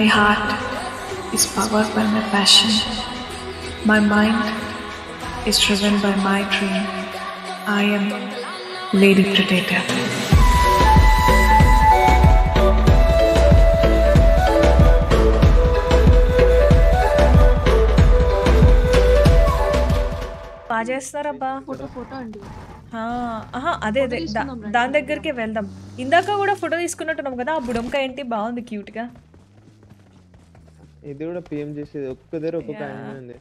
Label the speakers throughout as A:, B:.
A: My heart is powered by my passion. My mind is driven by my dream. I am Lady Predator.
B: బాగా చేస్తారబ్బా.
C: Photo అండి.
B: అదే దాని దగ్గరికి వెళ్దాం. ఇందాక కూడా ఫోటో తీసుకున్నట్టున్నాం కదా, ఆ బుడంక ఏంటి బాగుంది, క్యూట్ గా.
D: ఇది కూడా పిఎం చేసేది ఒక్క దగ్గర ఒక్కొక్క యానిమే ఉంది.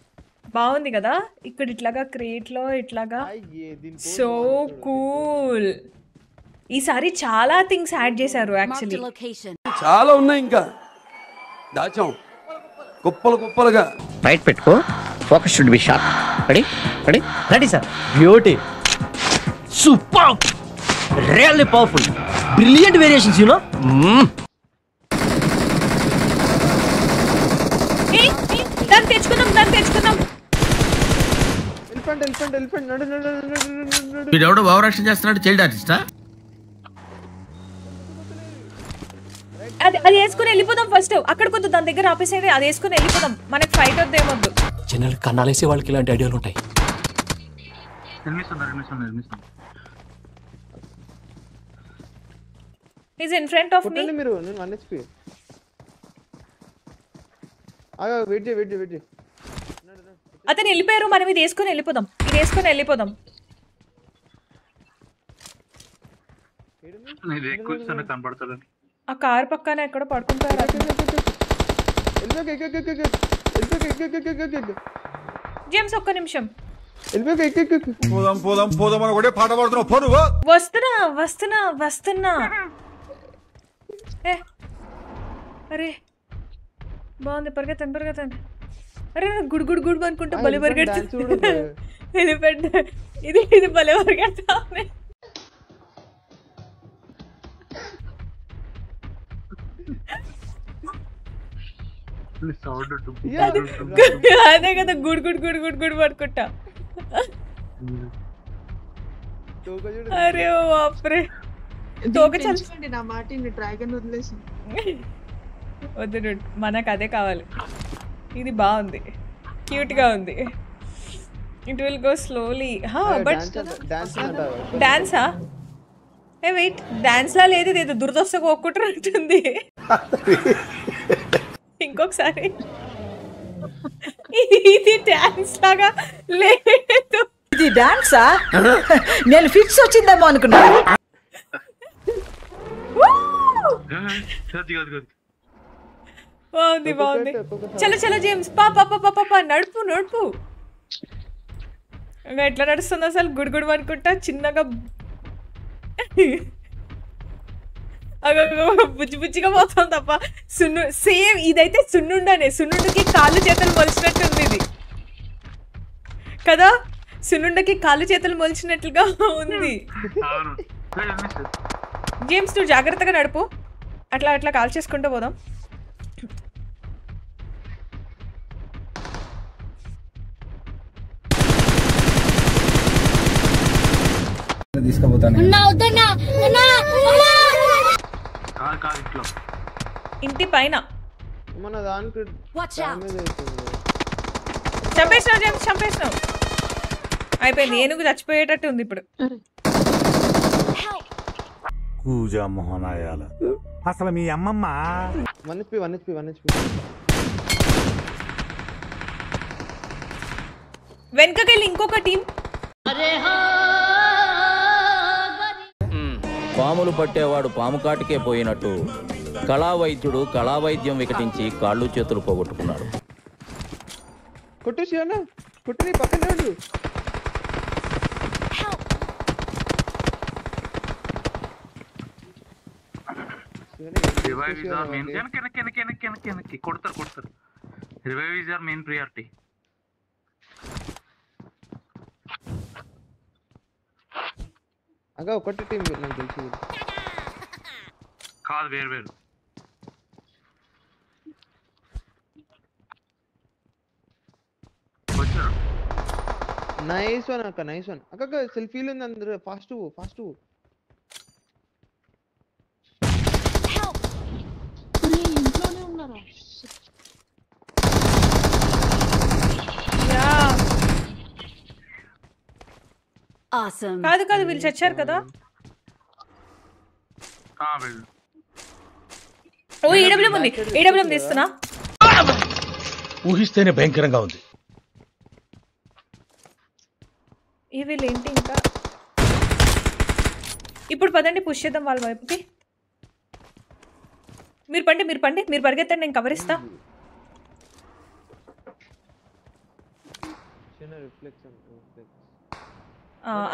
B: బాగుంది కదా ఇక్కడ ఇట్లాగా క్రియేట్ లో ఇట్లాగా. So cool. ఈసారి చాలా థింగ్స్ యాడ్ చేశారు యాక్చువల్లీ.
E: చాలా ఉన్నాయి ఇంకా దాచాం కుప్పలు కుప్పలుగా.
F: రైట్ పెట్టుకో. Focus should be sharp. Ready ready ready sir. Beauty. Super. Really powerful. Brilliant variations you know.
B: దాన్ని తెచ్చుకుందాం.
D: ఎలిఫెంట్ నడు.
G: వీడెవడో ఓవరాక్షన్ చేస్తున్నాడు. చైల్డ్ ఆర్టిస్టా?
B: అది వేసుకుని వెళ్ళిపోదాం ఫస్ట్. అక్కడ కొంత దాని దగ్గర ఆపేసేది, అది వేసుకుని వెళ్ళిపోదాం. మనకి ఫైట్ వద్దేమొద్దు.
G: జనరల్ కన్నాలేసే వాళ్ళకి ఇలాంటి ఐడియాలు ఉంటాయి.
B: He's in front of me.
D: మీరు నేను 1 HP. వెయిట్ చేయి.
B: అతను వెళ్ళిపోయారు. మనం ఇది వేసుకుని వెళ్ళిపోదాం. ఆ కార్ పక్కన ఎక్కడ పడుకుంటారు. జేమ్స్ ఒక్క నిమిషం. వస్తున్నా. అరే బాగుంది. పరిగెత్తండి. అరే గుడ్ అనుకుంటా బలి పరిగెడుతుంది. ఇది బలి పరిగెడతా. అదే కదా గుడ్ పడుకుంటా. అరే బాప్రే. వద్దు, మనకు అదే కావాలి. ఇది బాగుంది, క్యూట్ గా ఉంది. It will go slowly. But డాన్సా? ఏ వెయిట్, డాన్స్ లా లేదు, ఇది దురదొస్త కోక్కుంటున్నట్టుంది. ఇంకొకసారి. ఇది డాన్స్ లాగా లేదు.
C: ఇది డాన్సా? నేను ఫిక్స్ వచ్చిందేమో అనుకున్నా.
B: బాగుంది. చలో జేమ్స్, పాప నడుపు. ఎట్లా నడుస్తుంది అసలు? గుడ్ అనుకుంటా. చిన్నగా బుజ్జిగా పోతుంది తప్ప. సేమ్ ఇదైతే సున్నుండకి కాళ్ళు చేతులు మొలిచినట్టుంది ఇది కదా. సున్నుండకి కాళ్ళు చేతులు మొలిచినట్లుగా ఉంది. జేమ్స్ నువ్వు జాగ్రత్తగా నడుపు. అట్లా కాల్ చేసుకుంటూ పోదాం. ఇంటి పైన చంపేసినావు. అయిపోయింది. ఏనుగు చచ్చిపోయేటట్టు ఉంది ఇప్పుడు.
H: కూజా మొహనాయాల అసలు మీ అమ్మమ్మ.
D: 1 HP.
B: వెనకకెళ్ళి ఇంకొక టీం.
I: పాములు పట్టేవాడు పాము కాటికే పోయినట్టు కళావైద్యుడు కళావైద్యం వికటించి కాళ్ళు చేతులు పోగొట్టుకున్నాడు.
D: కొట్టుని పక్కనే ఉండు.
J: కొడతారు. Revive is our main priority.
D: అగా ఒకటి టీం నాకు తెలిసి
J: కాదు, వేరు.
D: నైస్ వన్ అక్క సెల్ఫీలు ఉంది అందరూ. ఫాస్ట్
B: కాదు కాదు వీళ్ళు చచ్చారు కదా. ఓ ఈడబ్ల్యూఎం ఉంది, ఈడబ్ల్యూఎం తీస్తున్నా.
G: ఊహిస్తేనే భయంకరంగా ఉంది.
B: ఈ వీళ్ళు ఏంటి ఇంకా. ఇప్పుడు పదండి పుష్ చేద్దాం వాళ్ళ వైపుకి. మీరు పండి మీరు పండి, మీరు పరిగెత్తండి, నేను కవర్ ఇస్తా.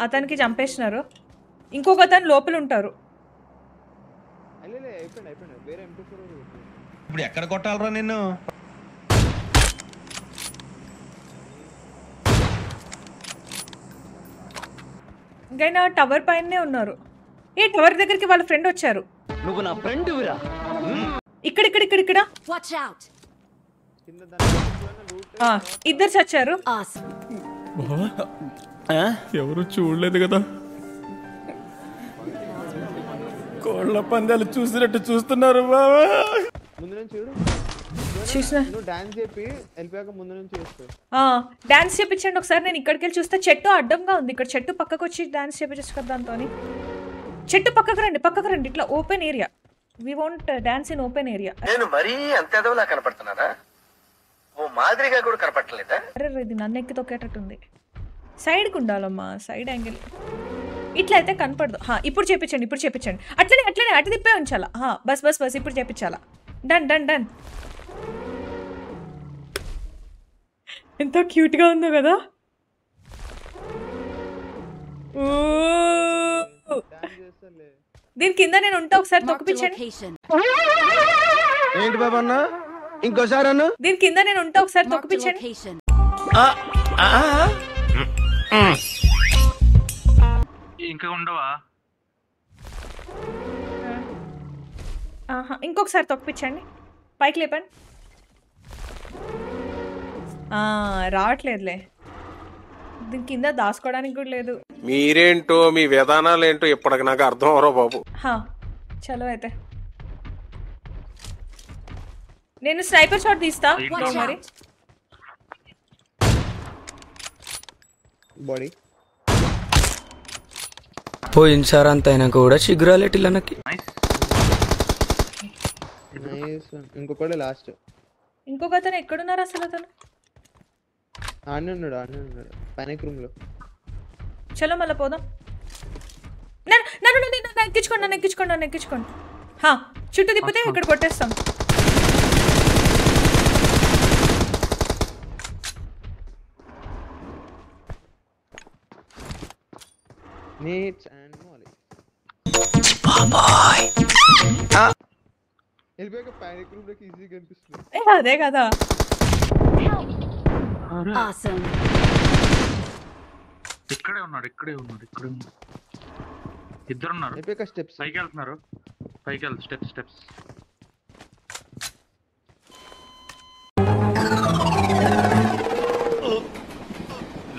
B: అతనికి చంపేసినారు, ఇంకొక అతను లోపల ఉంటారు.
G: ఇప్పుడు ఎక్కడ కొట్టాలరా నిన్ను?
B: ఇంకా టవర్ పైనే ఉన్నారు. ఏ టవర్ దగ్గరికి వాళ్ళ ఫ్రెండ్ వచ్చారు.
F: నువ్వు నా ఫ్రెండ్ విరా.
B: ఇక్కడ ఇక్కడ ఇక్కడ ఇక్కడ ఇద్దరు చచ్చారు.
K: ఎవరు చూడలేదు కదా. కోళ్ళ పందాలు చూసినట్టు చూస్తున్నారు బాబా.
D: ముందు నుంచి చూడు.
B: చూసినా
D: నువ్వు డాన్స్ చెప్పి వెళ్ళిపోయాక ముందు నుంచి చేస్తావు.
B: డాన్స్ చేపించండి ఒకసారి. నేను ఇక్కడికి వెళ్ళి చూస్తే చెట్టు అడ్డంగా ఉంది. ఇక్కడ చెట్టు పక్కకు వచ్చి డాన్స్ చేపించచ్చు కదా దాంతో. చెట్టు పక్కకు రండి, పక్కకు రండి. ఇట్లా open area. We want dance in open area.
L: నేను మరీ అంత ఎదవలా కనపడుతున్నానా? ఓ మాదిరిగా కూడా కనపడలేదా?
B: అరే ఇది నన్ను ఎక్కి తొక్కేటట్టుంది. సైడ్కి ఉండాలమ్మా, సైడ్ యాంగిల్. ఇట్లా అయితే కనపడదు. ఇప్పుడు చేపించండి, ఇప్పుడు చేపించండి. అట్లనే అట్లనే అటు తిప్పే ఉంచాలా. బస్ బస్ బస్ ఇప్పుడు చేపించాలా. Done done done. ఎంతో క్యూట్గా ఉందో కదా. దీని కింద నేను ఉంటా, ఒకసారి తొక్కిపించండి.
L: ఏంటి బాబా అన్న, ఇంకోసారి అన్న.
B: దీని కింద నేను ఉంటా, ఒకసారి తొక్కిపించండి.
J: ఇంకా ఉండవా?
B: ఇంకొకసారి తొక్కిపించండి, పైకి లేపండి. రావట్లేదులే. దీని కింద దాచుకోవడానికి కూడా లేదు.
M: మీరేంటో మీ విధానాలు ఏంటో ఇప్పటికి నాకు అర్థం అవరో బాబు.
B: చలో అయితే నేను స్నైపర్ షాట్ తీస్తా మరి.
D: బాడీ
N: పోయినసారి అంత అయినాక కూడా చిగురాలేటి నాకు.
D: ఇంకొకటి లాస్ట్.
B: ఇంకొక అతను ఎక్కడున్నారు అసలు? అతను
D: ఆడనే ఉన్నాడు పైనక్ రూమ్ లో.
B: చలో మళ్ళీ పోదాం. నన్ను ఎక్కించుకోండి. చుట్టూ తిప్పితే ఇక్కడ కొట్టేస్తాం. అదే కదా.
J: ఇక్కడే ఉన్నాడు. ఇద్దరున్నారు. పైకి వెళ్తున్నారు. పైకి వెళ్తారు. స్టెప్స్.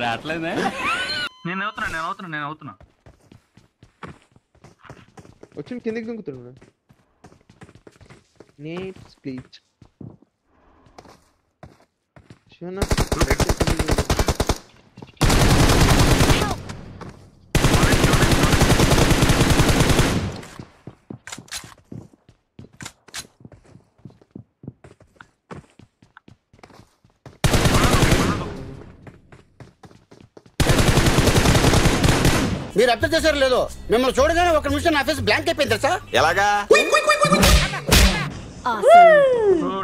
G: రావట్లేదా?
J: నేను అవుతున్నా.
D: వచ్చి కిందకి దుంకుతున్నాడు. నీట్స్ ప్లీజ్. శివన్న
L: మీరు అర్థం చేశారు లేదో, మిమ్మల్ని చూడగానే ఒక నిమిషం నా ఫేస్ బ్లాంక్ అయిపోయింది తెలుసా? ఎలాగా?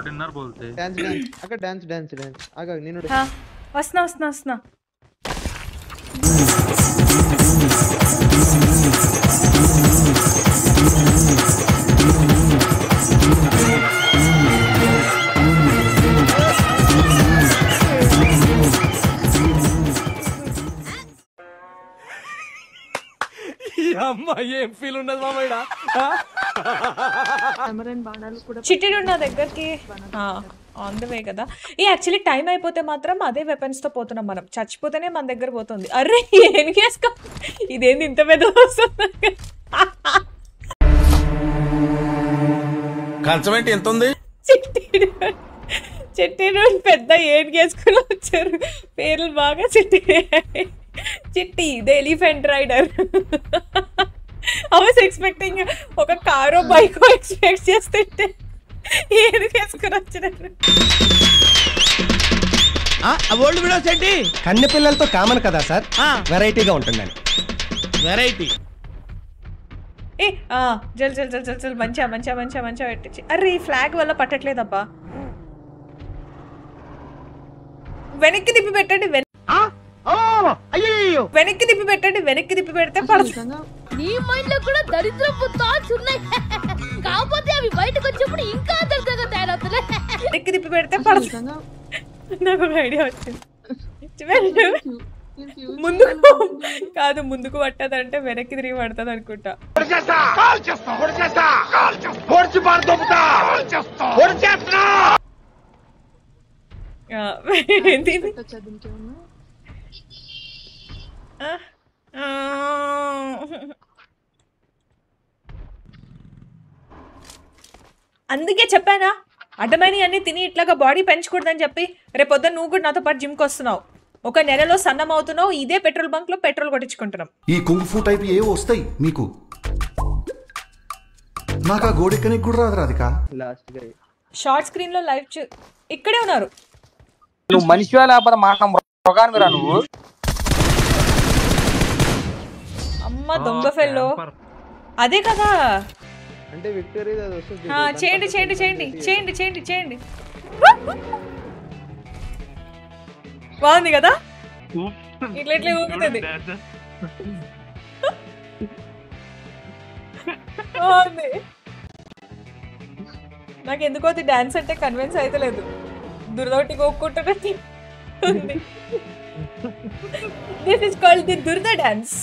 J: డిన్నర్ బోల్తే
D: అక్కడ డాన్స్ ఆగా నేను
B: వస్తున్నా.
G: ఏం ఫీల్ ఉన్నది మామయ్య?
B: చిట్టిడు నా దగ్గరికి ఆన్ ద వే కదా. యాక్చువల్లీ టైం అయిపోతే మాత్రం అదే వెపన్స్ తో పోతున్నాం మనం. చచ్చిపోతేనే మన దగ్గర పోతుంది. అరే ఏం చేసుకో, ఇదేంది ఇంత పెద్ద
G: కంచం ఏంటి ఎంత ఉంది?
B: చిట్టి పెద్ద ఏడ్గేసుకుని వచ్చారు. పేర్లు బాగా Chitti. Chitti the elephant rider. I was expecting ఒక కారో బైకో ఎక్స్పెక్ట్ చేస్తుంటే ఏడ్గేసుకుని వచ్చినారు.
O: ఓల్డ్ వీడియోస్ ఏంటి? కన్నె పిల్లలతో కామన్ కదా సార్, వెరైటీగా ఉంటుందని. వెరైటీ
B: జల్ జల్ జల్ జల్ జల్ మంచిగా మంచిగా మంచిగా మంచిగా పెట్టించి. అరే ఈ ఫ్లాగ్ వల్ల పట్టట్లేదబ్బా. వెనక్కి తిప్పి పెట్టండి. వెనక్కి తిప్పి పెట్టండి. వెనక్కి తిప్పి పెడితే పడుతుంది.
P: నీ మైండ్ లో కూడా దరిద్రపు థాట్స్ ఉన్నాయి, కాకపోతే అవి బయటకు వచ్చినప్పుడు ఇంకా దరిద్రంగా తయారవుతున్నాయి.
B: వెనక్కి తిప్పి పెడితే పడుతుంది. నాకు ఒక ఐడియా వచ్చింది. ముందుకు కాదు, ముందుకు పట్టదంటే వెనక్కి తిరిగి పడుతుంది అనుకుంటా. అందుకే చెప్పానా అడ్డమైన అన్ని తిని ఇట్లాగా బాడీ పెంచకూడదని చెప్పి. రేపొద్దున నువ్వు కూడా నాతో పాటు జిమ్కి వస్తున్నావు, ఒక నెలలో సన్నం అవుతున్నావు, ఇదే పెట్రోల్ బంక్ లో పెట్రోల్ కొట్టించుకుంటున్నాం.
Q: ఈ కుంగ్ఫూ టైప్ ఏ వస్తాయి మీకు? నాకు ఆ గోడెక్కనికి కూడా రాదు రాధిక.
B: షార్ట్ స్క్రీన్ లో లైవ్ ఇక్కడే ఉన్నారు.
R: నువ్వు మనిషి లేకపోతే మాట మృగానివిరా నువ్వు.
B: అమ్మ దొంగ ఫెల్లో. అదే కదా
D: అంటే విక్టరీ
B: చేయండి చేయండి చేయండి చేయండి చేయండి చేయండి. బాగుంది కదా, ఇట్లా ఇట్లా ఊగుతుంది. బాగుంది. నాకు ఎందుకో అది డాన్స్ అంటే కన్విన్స్ అయితే లేదు. దురదొట్టి కోక్కుంటున్నట్టు ఉంది. దిస్ ఇస్ కాల్డ్ ది దురద డాన్స్.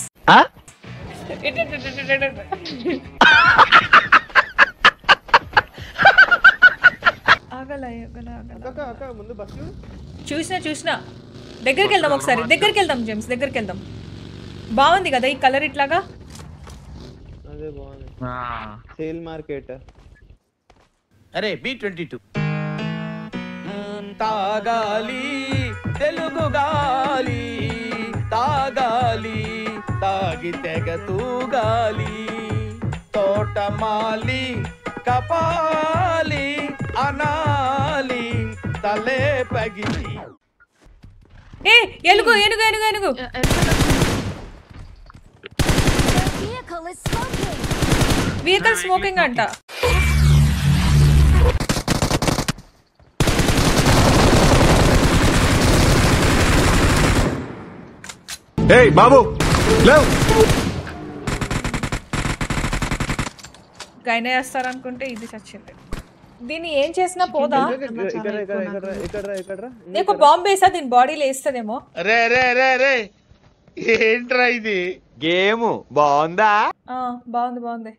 B: చూసినా చూసినా. దగ్గరికి వెళ్దాం ఒకసారి, దగ్గరికి వెళ్దాం జేమ్స్, దగ్గరికి వెళ్దాం. బాగుంది కదా ఈ కలర్ ఇట్లాగా.
D: అదే బాగుంది. Sale market.
O: అరే B22 తాగాలి తెలుగు గాలి, తాగాలి తాగి తెగ తూగాలి, తోటమాలి కపాలి అనాలి తలే పగిలి.
B: ఏ ఎలుగు ఎలుగు ఎలుగు ఎలుగు. వెహికల్ స్మోకింగ్ అంట.
H: ఏయ్ బాబు లేవ్.
B: గైన వేస్తారనుకుంటే ఇది చచ్చింది. దీన్ని ఏం చేసినా పోదా. నీకు బాంబు వేసా దీని బాడీలో వేస్తుందేమో.
O: రే రే రే రే ఏంట్రా ఇది? గేమ్ బాగుందా?
B: బాగుంది బాగుంది.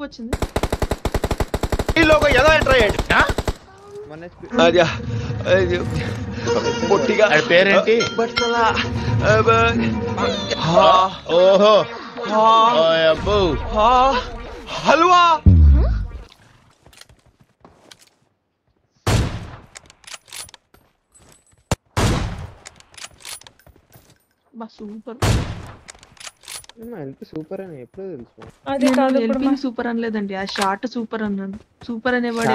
A: వచ్చింది.
O: ఈ లోగో ఏదో ఎంటర్ అయ్యాడు. పొట్టిగా పేరేంటి? ఓహో అబ్బో హల్వా.
A: సూపర్.
D: సూపర్ అని ఎప్పుడు తెలుసు?
B: అదే కాదు
A: సూపర్ అనలేదండి, ఆ షార్ట్ సూపర్ అన్నాను. సూపర్ అనేవాడు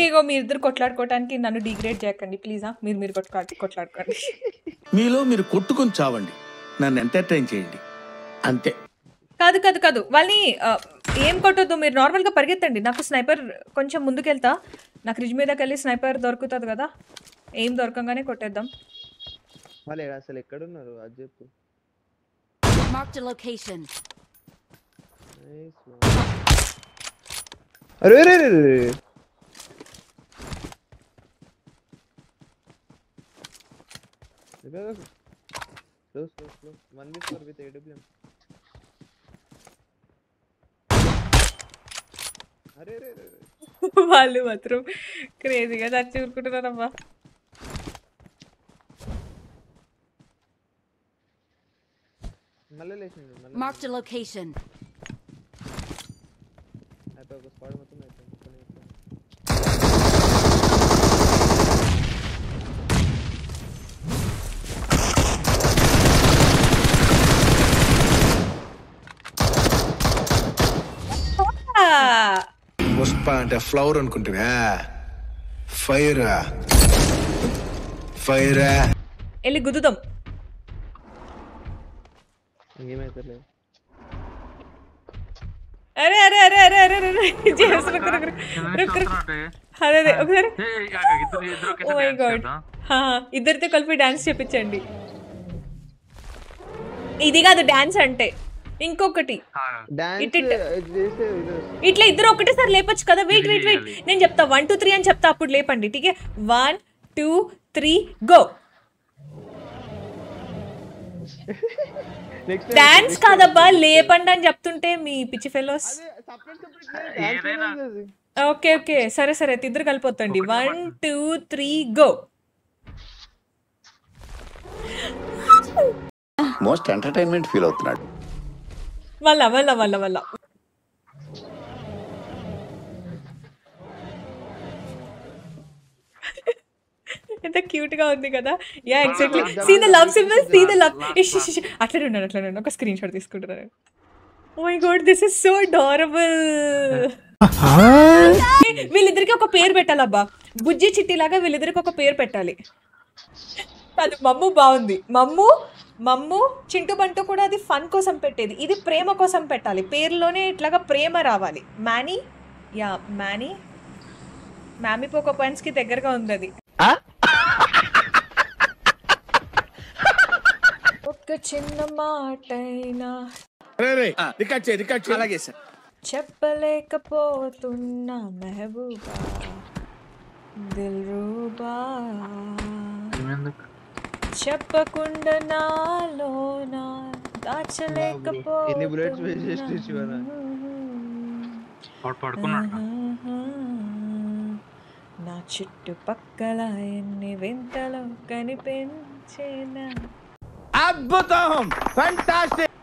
B: ఇగో మీ ఇద్దరు కొట్లాడుకోవడానికి నన్ను డిగ్రేడ్ చేయకండి ప్లీజా. మీరు కొట్లాడుకోండి.
S: మీలో మీరు కొట్టుకొని చావండి, నన్ను ఎంటర్టైన్ చేయండి అంతే.
B: కాదు కాదు కాదు వాళ్ళని ఏం కొట్టొద్దు. మీరు నార్మల్గా పరిగెత్తండి. నాకు స్నైపర్ కొంచెం ముందుకెళ్తా. నాకు రిజ్ మీదకి వెళ్ళి స్నైపర్ దొరుకుతుంది కదా, ఏం దొరకంగానే కొట్టేద్దాం.
D: వాళ్ళు అసలు ఎక్కడున్నారు అది చెప్పు.
P: Marked a location.
D: అరే రే రే రే. Slow. 1v4 with AWM. అరే రే రే.
B: వాళ్ళు మాత్రం క్రేజీగా చచ్చి ఊరుకుంటున్నారమ్మా.
P: Marked a location.
D: అయిపోయి ఒక స్క్వాడ్ మొత్తం అయిపోయింది.
H: పుష్ప అంటే ఫ్లవర్ అనుకుంటున్నా. ఫైర్ ఫైర్
B: వెళ్ళి గుద్దుదాం.
D: ఇంకేమైతే
B: అరే అరే అరే అరే అరే అరే అదే ఒకసారి. ఓ మై గాడ్, ఇద్దరితో కలిపి డాన్స్ చేపించండి. ఇది కాదు డాన్స్ అంటే, ఇంకొకటి ఇట్లా ఇద్దరు ఒకటేసారి లేపచ్చు కదా. వెయిట్ వెయిట్ వెయిట్, నేను చెప్తా 1 2 3 అని చెప్తా, అప్పుడు లేపండి. ఠీకే 1 2 3 గో. డాన్స్ కాదబ్బా, లేపండి అని చెప్తుంటే మీ పిచ్చి ఫెలోస్. ఓకే ఓకే సరే సరే, ఇద్దరు కలిపోతండి. 1 2 3 గో.
T: మోస్ట్ ఎంటర్టైన్మెంట్ ఫీల్ అవుతున్నాడు.
B: వల్ల వల్ల వల్ల వల్ల ఎంత క్యూట్ గా ఉంది కదా. Yeah exactly, see the love symbol, see the love. అట్లనే ఉన్నాను అట్లనే ఉన్నాను. ఒక స్క్రీన్ షాట్ తీసుకుంటున్నాను. Oh my god, this is so adorable. వీళ్ళిద్దరికి ఒక పేరు పెట్టాలబ్బా, బుజ్జి చిట్టి లాగా వీళ్ళిద్దరికి ఒక పేరు పెట్టాలి. అది మమ్ము బాగుంది. మమ్ము మమ్ము చింటూ బంటూ కూడా అది ఫన్ కోసం పెట్టేది, ఇది ప్రేమ కోసం పెట్టాలి. పేరులోనే ఇట్లాగా ప్రేమ రావాలి. Many, yeah many. Mummy Poco points కి దగ్గరగా ఉంది అది. ఒక చిన్న మాటైనా చెప్పలేకపోతున్నా మెహబూబా దిల్రూబా, చెప్పకుండా నాలోనా దాచలేకపోతున్నా. నా చుట్టుపక్కల ఎన్ని వింతలు కనిపించేనా.
F: అద్భుతం, ఫంటాస్టిక్.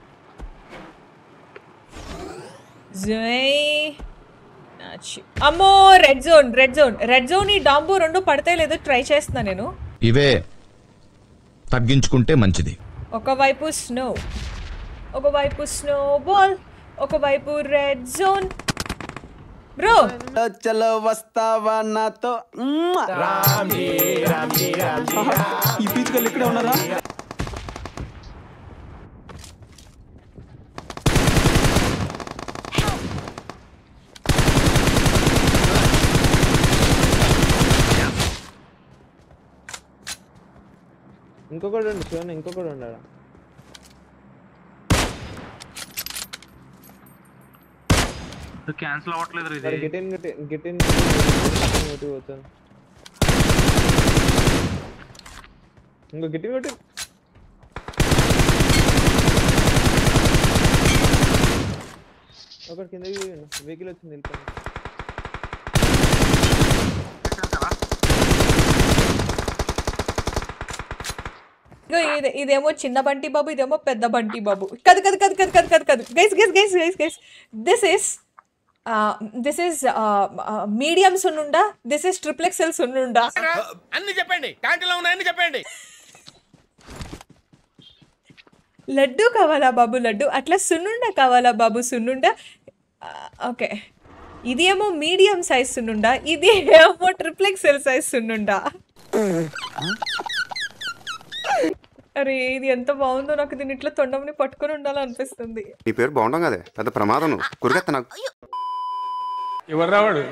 B: అమ్మో, red zone red zone red zone. ఈ డాంబు రెండు పడతాయి లేదో ట్రై చేస్తున్నా నేను.
U: ఇవే తగ్గించుకుంటే మంచిది.
B: ఒకవైపు స్నో, ఒకవైపు స్నో బాల్, ఒకవైపు రెడ్ జోన్. బ్రో
V: చలో వస్తావా నాతో.
K: ఈ పీచుకలు ఇక్కడే ఉన్నారా?
D: ఇంకొకటి ఉండు శివన్, ఇంకొకటి ఉండాలి.
J: క్యాన్సిల్ అవ్వట్లేదు ఇది.
D: గెట్ ఇన్ పోతాను. ఇంకో గెట్ ఇన్ కొట్టి. ఒకటి కిందకి వెహికల్ వచ్చింది వెళ్ళిపోయింది.
B: ఇదేమో చిన్న బంటి బాబు, ఇదేమో పెద్ద బంటి బాబు. కదు కదు కదు కదు కదు కదు కదు guys guys guys guys guys this is medium సున్నుండా, దిస్ ఇస్ ట్రిపుల్ ఎక్సెల్ సున్నుండా.
F: అన్ని చెప్పండి, క్యాంటీన్లో ఉన్నాయని చెప్పండి.
B: లడ్డు కావాలా బాబు లడ్డు, అట్లా సున్నుండా కావాలా బాబు సున్నుండా. ఓకే, ఇది ఏమో మీడియం సైజ్ సున్నుండా, ఇది ఏమో ట్రిపుల్ ఎక్సెల్ సైజ్ సున్నుండా. అరే ఇది ఎంత బాగుందో, నాకు దీని ఇట్లా తొండంని పట్టుకొని ఉండాలనిపిస్తుంది.
Q: నీ పేరు బాగుండం కదే, పెద్ద ప్రమాదం. కురికెత్త నాకు.
K: ఎవరు రావాడు?